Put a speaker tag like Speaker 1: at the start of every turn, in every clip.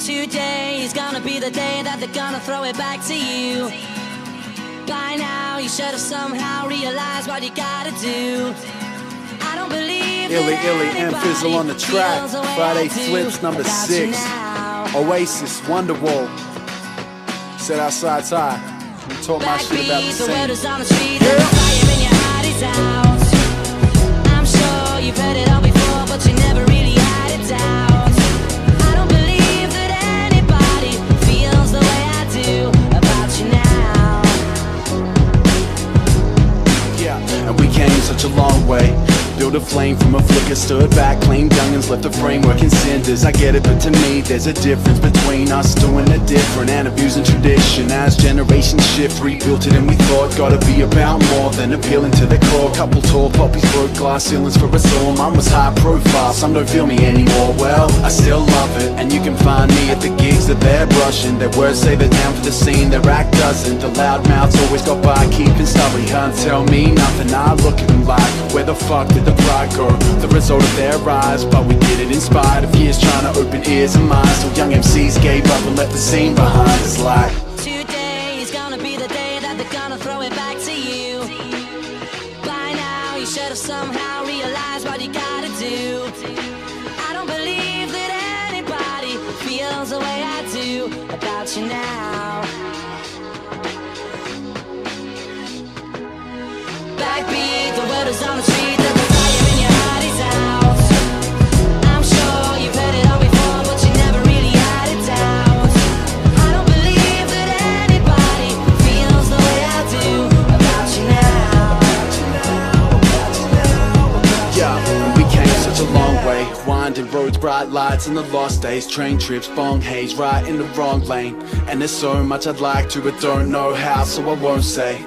Speaker 1: Today is gonna be the day that they're gonna throw it back to you. By now you should have somehow realized what you gotta do. I don't believe
Speaker 2: Illy
Speaker 1: that
Speaker 2: and Fizzle on the track. Friday Flips number 6. Oasis, Wonderwall. Set outside tie. We talk my shit about the
Speaker 1: the word
Speaker 2: same.
Speaker 1: is on the street, and the fire in your heart is out. I'm sure you've heard it all before, but you never really had it out. I don't believe that anybody feels the way I do about you now.
Speaker 2: Yeah, and we came such a long way. Built a flame from a flicker, stood back, claimed youngins, left the framework in cinders. I get it, but to me there's a difference between us doing it different and abusing tradition. As generations shift, rebuilt it and we thought gotta be about more than appealing to the core. Couple tall poppies broke glass ceilings for us all. Mine was high profile, some don't feel me anymore. Well, I still love it, and you can find me at the gigs that they're brushing. Their words say they're down for the scene, their act doesn't. The loud mouths always got by, keeping stubborn. You can't tell me nothing, I look at them like, where the fuck did the pride go? The result of their rise, but we did it in spite of years trying to open ears and minds. So young MCs gave up and left the scene behind. It's like,
Speaker 1: today is gonna be the day that they're gonna throw it back to you. By now you should have somehow realized what you gotta do. I don't believe that anybody feels the way I do about you now. Backbeat, the word is on the street, that the fire in your heart is out. I'm sure you've heard it all before, but you never really had it out. I don't believe that anybody feels the way I do about you now.
Speaker 2: yeah, and we came such a long way. Winding roads, bright lights, and the lost days. Train trips, bong haze, right in the wrong lane. And there's so much I'd like to, but don't know how, so I won't say.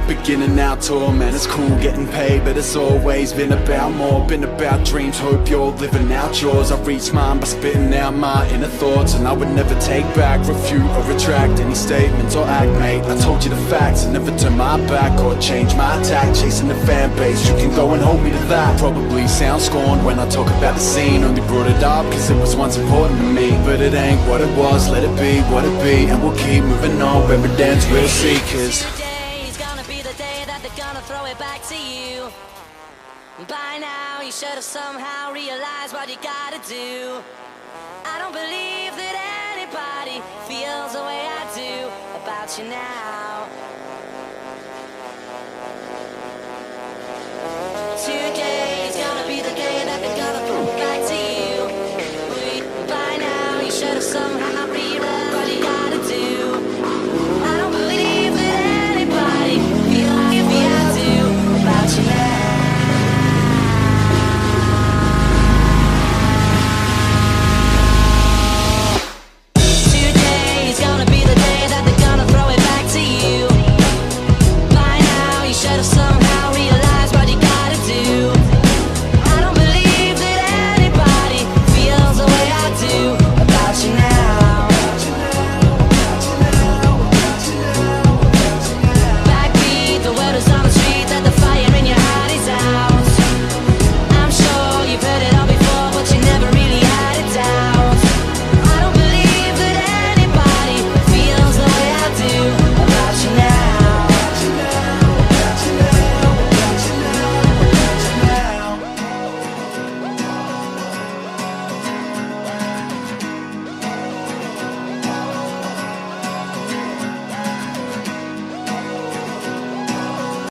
Speaker 2: Beginning our tour, man, it's cool getting paid, but it's always been about more. Been about dreams, hope you're living out yours. I reached mine by spitting out my inner thoughts, and I would never take back, refute or retract any statements or act, mate. I told you the facts and never turn my back or change my tack. Chasing the fan base, you can go and hold me to that. Probably sound scorned when I talk about the scene. Only brought it up cause it was once important to me, but it ain't what it was. Let it be what it be, and we'll keep moving on. Evidence we'll see, cause
Speaker 1: today is gonna be the day that they're gonna throw it back to you. By now you should have somehow realized what you gotta do. I don't believe that anybody feels the way I do about you now. Today